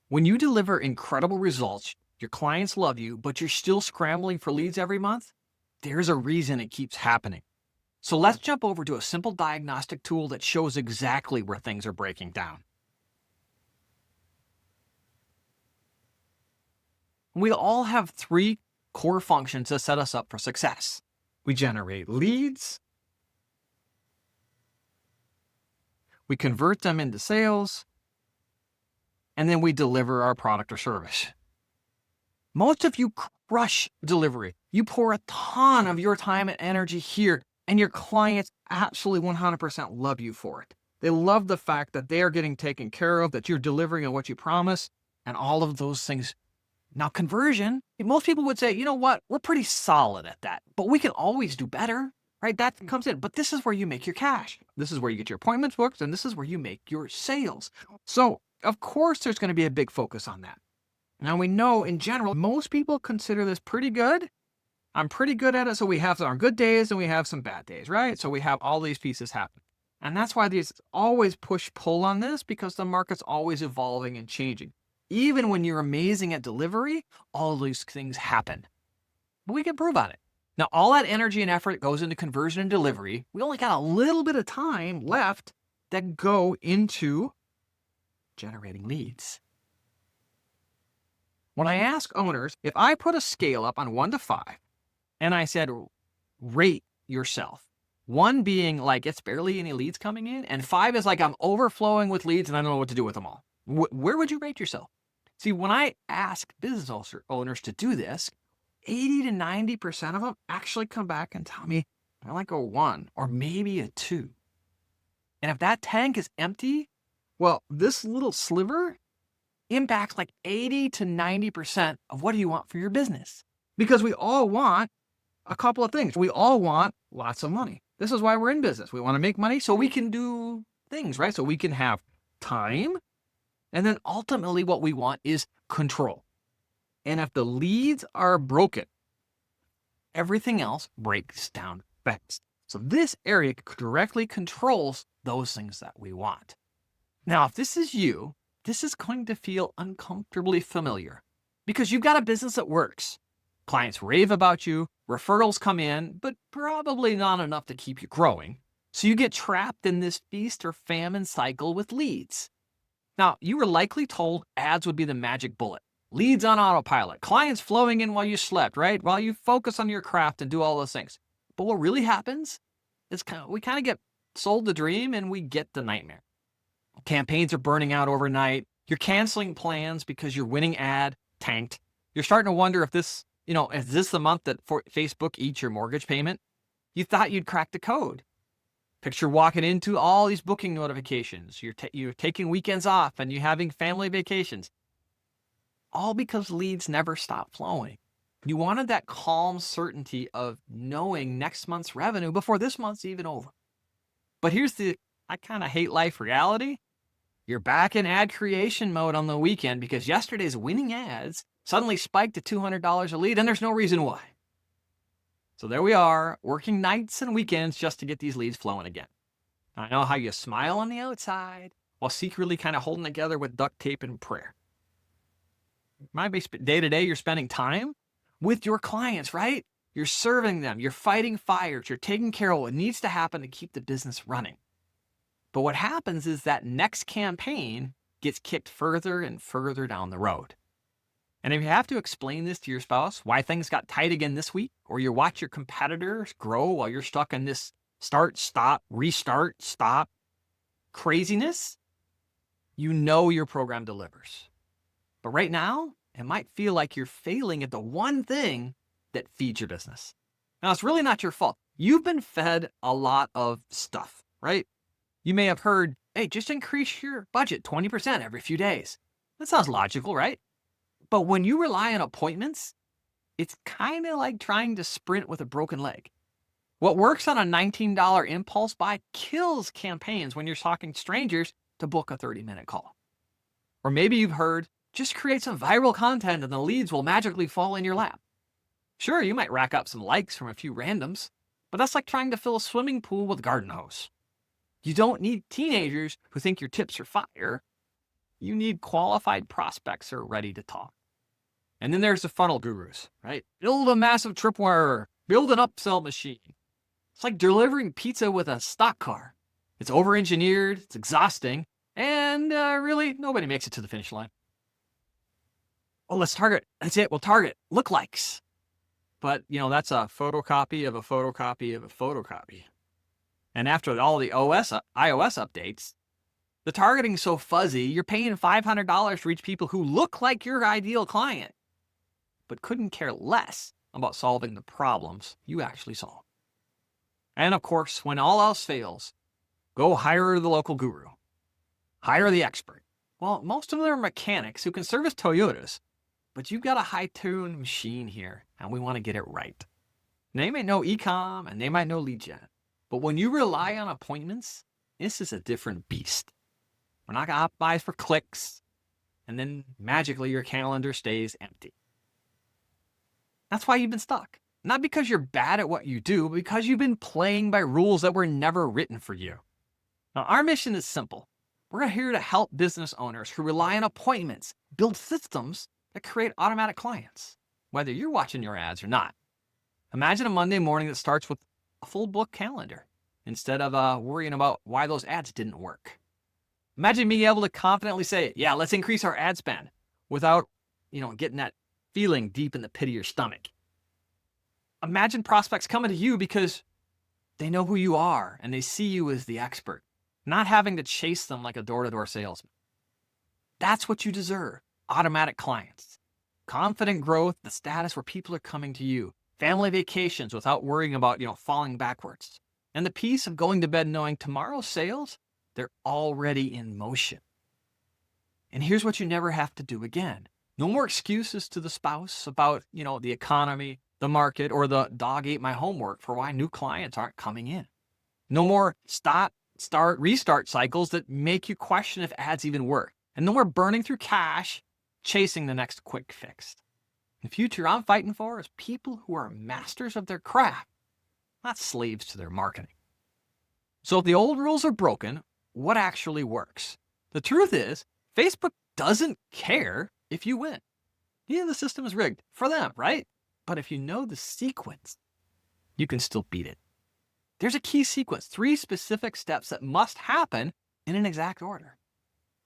When you deliver incredible results, your clients love you, but you're still scrambling for leads every month, there's a reason it keeps happening. So let's jump over to a simple diagnostic tool that shows exactly where things are breaking down. We all have three core functions that set us up for success. We generate leads, we convert them into sales, and then we deliver our product or service. Most of you crush delivery. You pour a ton of your time and energy here, and your clients absolutely 100% love you for it. They love the fact that they are getting taken care of, that you're delivering on what you promise, and all of those things. Now, conversion, most people would say, you know what, we're pretty solid at that, but we can always do better, right? That comes in. But this is where you make your cash. This is where you get your appointments booked, and this is where you make your sales. So, of course, there's going to be a big focus on that. Now, we know in general, most people consider this pretty good. I'm pretty good at it. So we have our good days and we have some bad days, right? So we have all these pieces happen. And that's why there's always push-pull on this, because the market's always evolving and changing. Even when you're amazing at delivery, all these things happen. But we can improve on it. Now, all that energy and effort goes into conversion and delivery. We only got a little bit of time left that go into generating leads. When I ask owners, if I put a scale up on 1 to 5, and I said, rate yourself, 1 being like it's barely any leads coming in, and 5 is like I'm overflowing with leads and I don't know what to do with them all, where would you rate yourself? See, when I ask business owners to do this, 80 to 90% of them actually come back and tell me I like a 1 or maybe a 2. And if that tank is empty, well, this little sliver impacts like 80 to 90% of what do you want for your business. Because we all want a couple of things. We all want lots of money. This is why we're in business. We want to make money so we can do things, right? So we can have time. And then ultimately what we want is control. And if the leads are broken, everything else breaks down fast. So this area directly controls those things that we want. Now, if this is you, this is going to feel uncomfortably familiar because you've got a business that works. Clients rave about you, referrals come in, but probably not enough to keep you growing. So you get trapped in this feast or famine cycle with leads. Now, you were likely told ads would be the magic bullet. Leads on autopilot, clients flowing in while you slept, right? While you focus on your craft and do all those things. But what really happens is we kind of get sold the dream and we get the nightmare. Campaigns are burning out overnight. You're canceling plans because your winning ad tanked. You're starting to wonder if this, is this the month that Facebook eats your mortgage payment? You thought you'd cracked the code. Picture walking into all these booking notifications. You're taking weekends off and you're having family vacations. All because leads never stop flowing. You wanted that calm certainty of knowing next month's revenue before this month's even over. But here's I kind of hate life reality. You're back in ad creation mode on the weekend because yesterday's winning ads suddenly spiked to $200 a lead and there's no reason why. So there we are, working nights and weekends just to get these leads flowing again. I know how you smile on the outside while secretly kind of holding together with duct tape and prayer. Might be day to day you're spending time with your clients, right? You're serving them, you're fighting fires, you're taking care of what needs to happen to keep the business running. But what happens is that next campaign gets kicked further and further down the road. And if you have to explain this to your spouse, why things got tight again this week, or you watch your competitors grow while you're stuck in this start, stop, restart, stop craziness, you know your program delivers. But right now, it might feel like you're failing at the one thing that feeds your business. Now, it's really not your fault. You've been fed a lot of stuff, right? You may have heard, hey, just increase your budget 20% every few days. That sounds logical, right? But when you rely on appointments, it's kind of like trying to sprint with a broken leg. What works on a $19 impulse buy kills campaigns when you're talking strangers to book a 30-minute call. Or maybe you've heard, just create some viral content and the leads will magically fall in your lap. Sure, you might rack up some likes from a few randoms, but that's like trying to fill a swimming pool with garden hose. You don't need teenagers who think your tips are fire. You need qualified prospects who are ready to talk. And then there's the funnel gurus, right? Build a massive tripwire, build an upsell machine. It's like delivering pizza with a stock car. It's over-engineered, it's exhausting, and really, nobody makes it to the finish line. Oh, let's target. That's it. We'll target lookalikes. But, that's a photocopy of a photocopy of a photocopy. And after all the iOS updates, the targeting's so fuzzy, you're paying $500 to reach people who look like your ideal client, but couldn't care less about solving the problems you actually solve. And of course, when all else fails, go hire the local guru. Hire the expert. Well, most of them are mechanics who can service Toyotas, but you've got a high-tuned machine here, and we want to get it right. They may know e-com, and they might know lead gen, but when you rely on appointments, this is a different beast. We're not going to optimize for clicks, and then magically your calendar stays empty. That's why you've been stuck. Not because you're bad at what you do, but because you've been playing by rules that were never written for you. Now, our mission is simple. We're here to help business owners who rely on appointments build systems that create automatic clients, whether you're watching your ads or not. Imagine a Monday morning that starts with a full book calendar instead of worrying about why those ads didn't work. Imagine being able to confidently say, yeah, let's increase our ad spend without, getting that feeling deep in the pit of your stomach. Imagine prospects coming to you because they know who you are and they see you as the expert, not having to chase them like a door-to-door salesman. That's what you deserve. Automatic clients, confident growth, the status where people are coming to you, family vacations without worrying about, falling backwards, and the peace of going to bed knowing tomorrow's sales, they're already in motion. And here's what you never have to do again. No more excuses to the spouse about, the economy, the market, or the dog ate my homework for why new clients aren't coming in. No more start, restart cycles that make you question if ads even work. And no more burning through cash, chasing the next quick fix. The future I'm fighting for is people who are masters of their craft, not slaves to their marketing. So if the old rules are broken, what actually works? The truth is, Facebook doesn't care if you win. Yeah, the system is rigged for them, right? But if you know the sequence, you can still beat it. There's a key sequence, 3 specific steps that must happen in an exact order.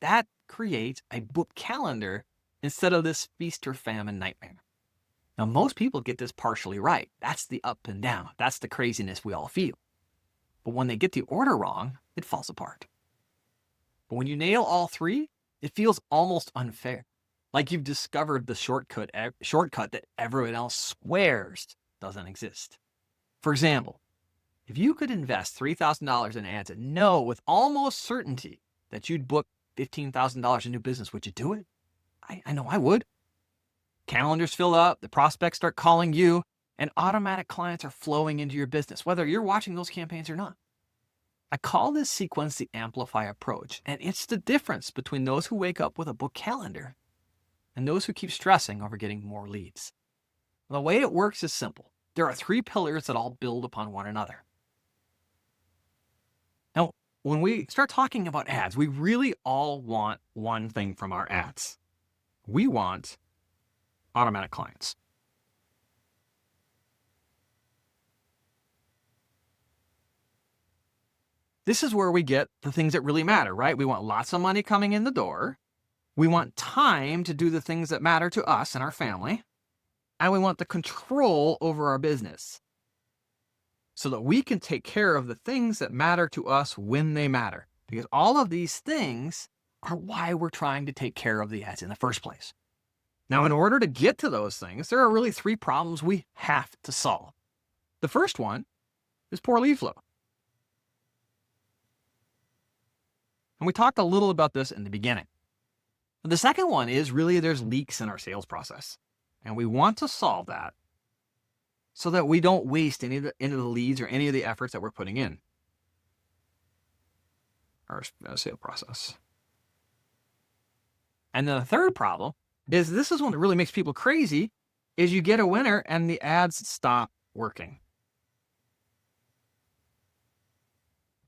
That creates a book calendar instead of this feast-or-famine nightmare. Now, most people get this partially right. That's the up and down. That's the craziness we all feel. But when they get the order wrong, it falls apart. But when you nail all 3, it feels almost unfair. Like you've discovered the shortcut that everyone else swears doesn't exist. For example, if you could invest $3,000 in ads and know with almost certainty that you'd book $15,000 in new business, would you do it? I know I would. Calendars fill up, the prospects start calling you, and automatic clients are flowing into your business, whether you're watching those campaigns or not. I call this sequence the Amplify Approach, and it's the difference between those who wake up with a book calendar and those who keep stressing over getting more leads. The way it works is simple. There are 3 pillars that all build upon one another. Now, when we start talking about ads, we really all want one thing from our ads. We want automatic clients. This is where we get the things that really matter, right? We want lots of money coming in the door. We want time to do the things that matter to us and our family. And we want the control over our business so that we can take care of the things that matter to us when they matter. Because all of these things are why we're trying to take care of the ads in the first place. Now, in order to get to those things, there are really 3 problems we have to solve. The first one is poor lead flow. And we talked a little about this in the beginning. The second one is really there's leaks in our sales process. And we want to solve that so that we don't waste any of the leads or any of the efforts that we're putting in our sales process. And then the third problem is this is one that really makes people crazy, is you get a winner and the ads stop working.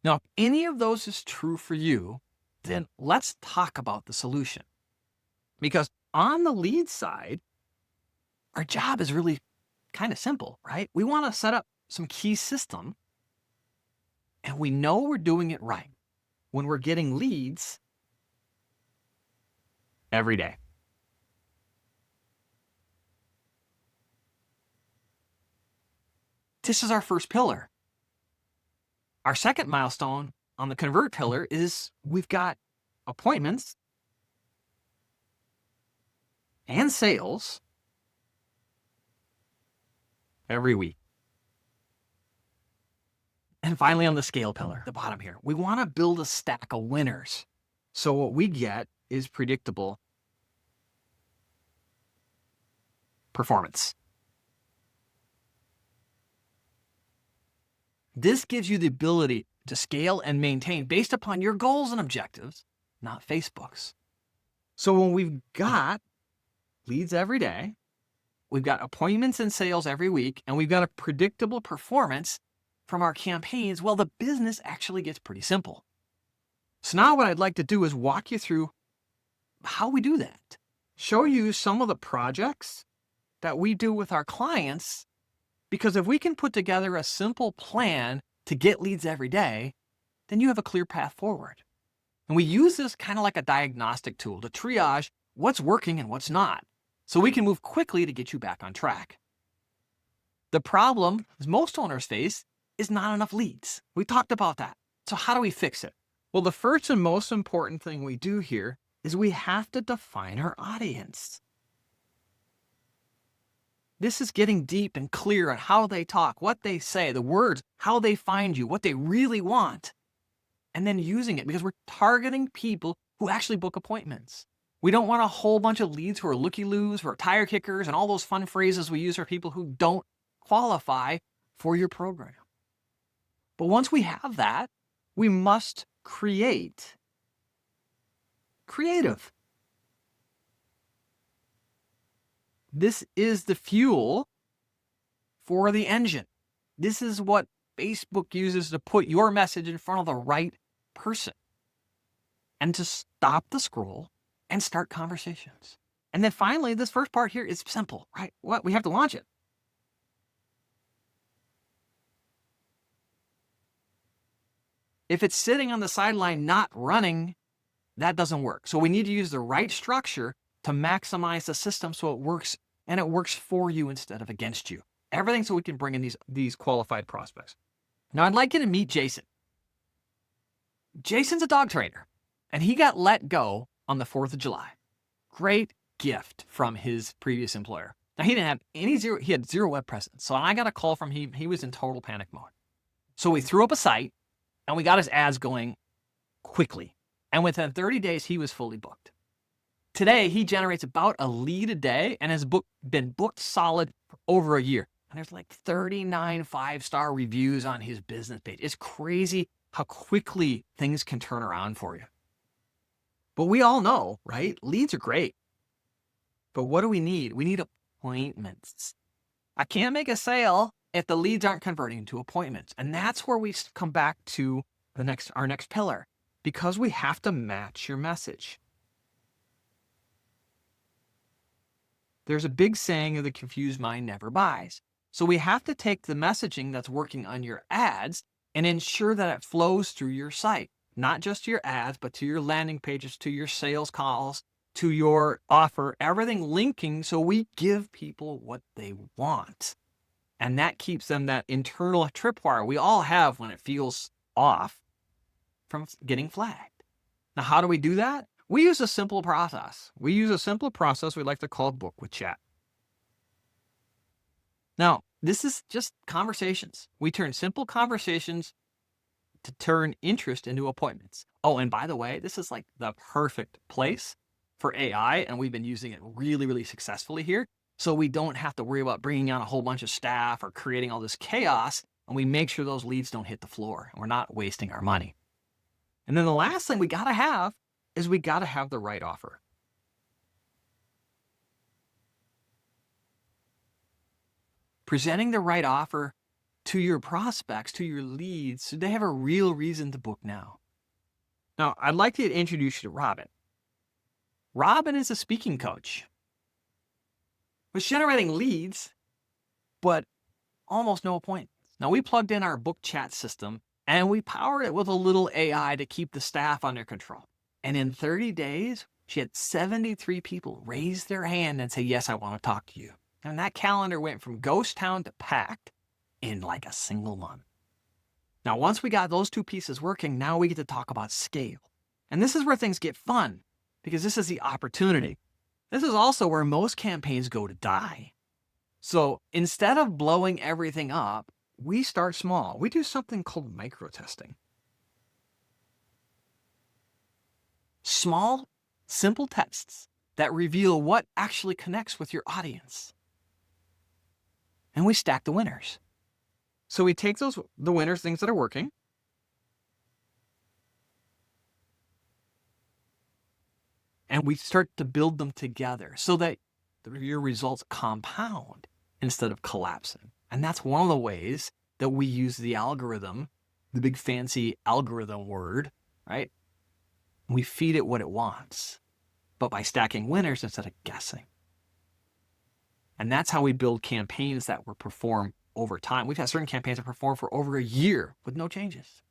Now, if any of those is true for you, then let's talk about the solution. Because on the lead side, our job is really kind of simple, right? We want to set up some key system, and we know we're doing it right when we're getting leads every day. This is our first pillar. Our second milestone on the convert pillar is we've got appointments and sales every week. And finally, on the scale pillar, the bottom here, we want to build a stack of winners. So what we get is predictable performance. This gives you the ability to scale and maintain based upon your goals and objectives, not Facebook's. So when we've got leads every day, we've got appointments and sales every week, and we've got a predictable performance from our campaigns, well, the business actually gets pretty simple. So now what I'd like to do is walk you through how we do that. Show you some of the projects that we do with our clients, because if we can put together a simple plan to get leads every day, then you have a clear path forward. And we use this kind of like a diagnostic tool to triage what's working and what's not, so we can move quickly to get you back on track. The problem, as most owners face, is not enough leads. We talked about that. So how do we fix it? Well, the first and most important thing we do here is we have to define our audience. This is getting deep and clear on how they talk, what they say, the words, how they find you, what they really want, and then using it, because we're targeting people who actually book appointments. We don't want a whole bunch of leads who are looky-loos, who are tire kickers, and all those fun phrases we use for people who don't qualify for your program. But once we have that, we must create creative. This is the fuel for the engine. This is what Facebook uses to put your message in front of the right person and to stop the scroll and start conversations. And then finally, this first part here is simple, right? What? We have to launch it. If it's sitting on the sideline not running, that doesn't work. So we need to use the right structure to maximize the system so it works, and it works for you instead of against you. Everything so we can bring in these qualified prospects. Now I'd like you to meet Jason. Jason's a dog trainer, and he got let go on the 4th of July. Great gift from his previous employer. Now he had zero web presence. So I got a call from him. He was in total panic mode. So we threw up a site and we got his ads going quickly. And within 30 days, he was fully booked. Today, he generates about a lead a day and has been booked solid for over a year. And there's like 39 5-star reviews on his business page. It's crazy how quickly things can turn around for you. But we all know, right? Leads are great. But what do we need? We need appointments. I can't make a sale if the leads aren't converting into appointments. And that's where we come back to our next pillar, because we have to match your message. There's a big saying of the confused mind never buys. So we have to take the messaging that's working on your ads and ensure that it flows through your site, not just your ads, but to your landing pages, to your sales calls, to your offer, everything linking so we give people what they want. And that keeps them that internal tripwire we all have when it feels off from getting flagged. Now, how do we do that? We use a simple process. We like to call Book with Chat. Now, this is just conversations. We turn simple conversations to turn interest into appointments. Oh, and by the way, this is like the perfect place for AI, and we've been using it really, really successfully here. So we don't have to worry about bringing on a whole bunch of staff or creating all this chaos, and we make sure those leads don't hit the floor, and we're not wasting our money. And then the last thing we got to have is we got to have the right offer. Presenting the right offer to your prospects, to your leads, so they have a real reason to book now. Now, I'd like to introduce you to Robin. Robin is a speaking coach. Was generating leads, but almost no appointments. Now, we plugged in our book chat system and we powered it with a little AI to keep the staff under control. And in 30 days, she had 73 people raise their hand and say, yes, I want to talk to you. And that calendar went from ghost town to packed in like a single month. Now, once we got those two pieces working, now we get to talk about scale. And this is where things get fun, because this is the opportunity. This is also where most campaigns go to die. So instead of blowing everything up, we start small. We do something called micro testing. Small, simple tests that reveal what actually connects with your audience. And we stack the winners. So we take the winners, things that are working, and we start to build them together so that your results compound instead of collapsing. And that's one of the ways that we use the algorithm, the big fancy algorithm word, right? We feed it what it wants, but by stacking winners instead of guessing. And that's how we build campaigns that will perform over time. We've had certain campaigns that perform for over a year with no changes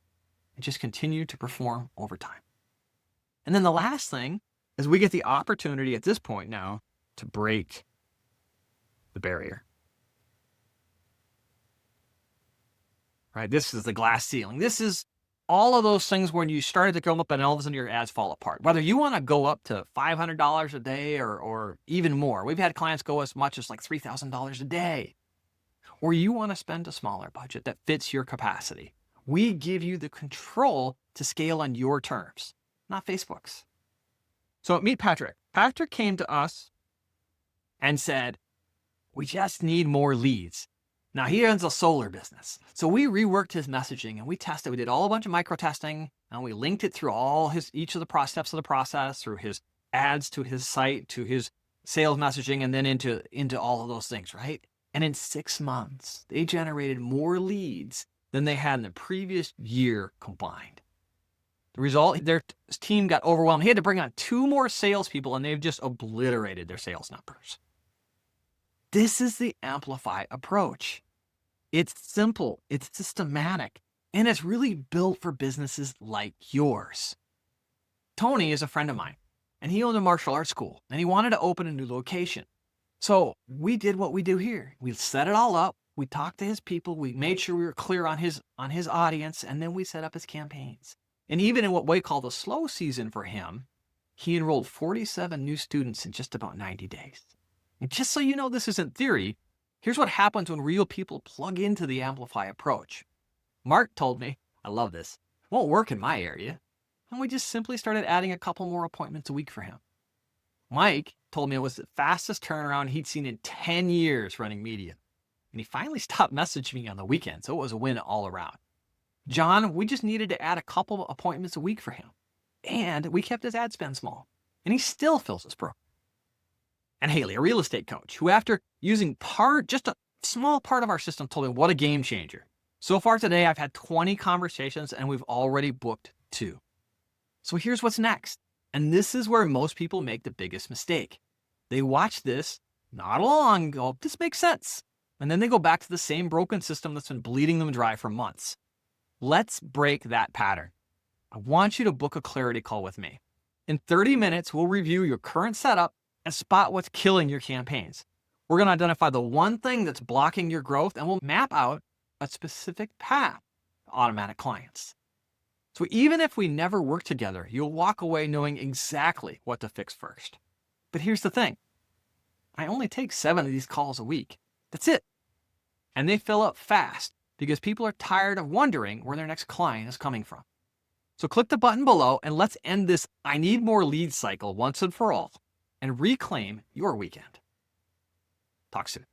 and just continue to perform over time. And then the last thing is we get the opportunity at this point now to break the barrier. Right? This is the glass ceiling. This is all of those things when you started to go up and all of a sudden your ads fall apart. Whether you want to go up to $500 a day or even more. We've had clients go as much as like $3,000 a day. Or you want to spend a smaller budget that fits your capacity. We give you the control to scale on your terms, not Facebook's. So meet Patrick. Patrick came to us and said, we just need more leads. Now he owns a solar business. So we reworked his messaging and we tested. We did all a bunch of micro testing and we linked it through each of the steps of the process, through his ads, to his site, to his sales messaging, and then into all of those things, right? And in 6 months, they generated more leads than they had in the previous year combined. The result, their team got overwhelmed. He had to bring on 2 more salespeople, and they've just obliterated their sales numbers. This is the Amplify approach. It's simple, it's systematic, and it's really built for businesses like yours. Tony is a friend of mine, and he owned a martial arts school, and he wanted to open a new location. So we did what we do here. We set it all up. We talked to his people. We made sure we were clear on his audience, and then we set up his campaigns. And even in what we call the slow season for him, he enrolled 47 new students in just about 90 days. And just so you know this isn't theory, here's what happens when real people plug into the Amplify approach. Mark told me, I love this, it won't work in my area. And we just simply started adding a couple more appointments a week for him. Mike told me it was the fastest turnaround he'd seen in 10 years running media. And he finally stopped messaging me on the weekend, so it was a win all around. John, we just needed to add a couple of appointments a week for him. And we kept his ad spend small. And he still fills his program. And Haley, a real estate coach, who after using just a small part of our system, told me what a game changer. So far today, I've had 20 conversations and we've already booked 2. So here's what's next. And this is where most people make the biggest mistake. They watch this, nod along, and go, this makes sense. And then they go back to the same broken system that's been bleeding them dry for months. Let's break that pattern. I want you to book a clarity call with me. In 30 minutes, we'll review your current setup and spot what's killing your campaigns. We're going to identify the one thing that's blocking your growth, and we'll map out a specific path to automatic clients. So even if we never work together, you'll walk away knowing exactly what to fix first. But here's the thing. I only take 7 of these calls a week. That's it. And they fill up fast because people are tired of wondering where their next client is coming from. So click the button below and let's end this I need more leads cycle once and for all and reclaim your weekend. Talk soon.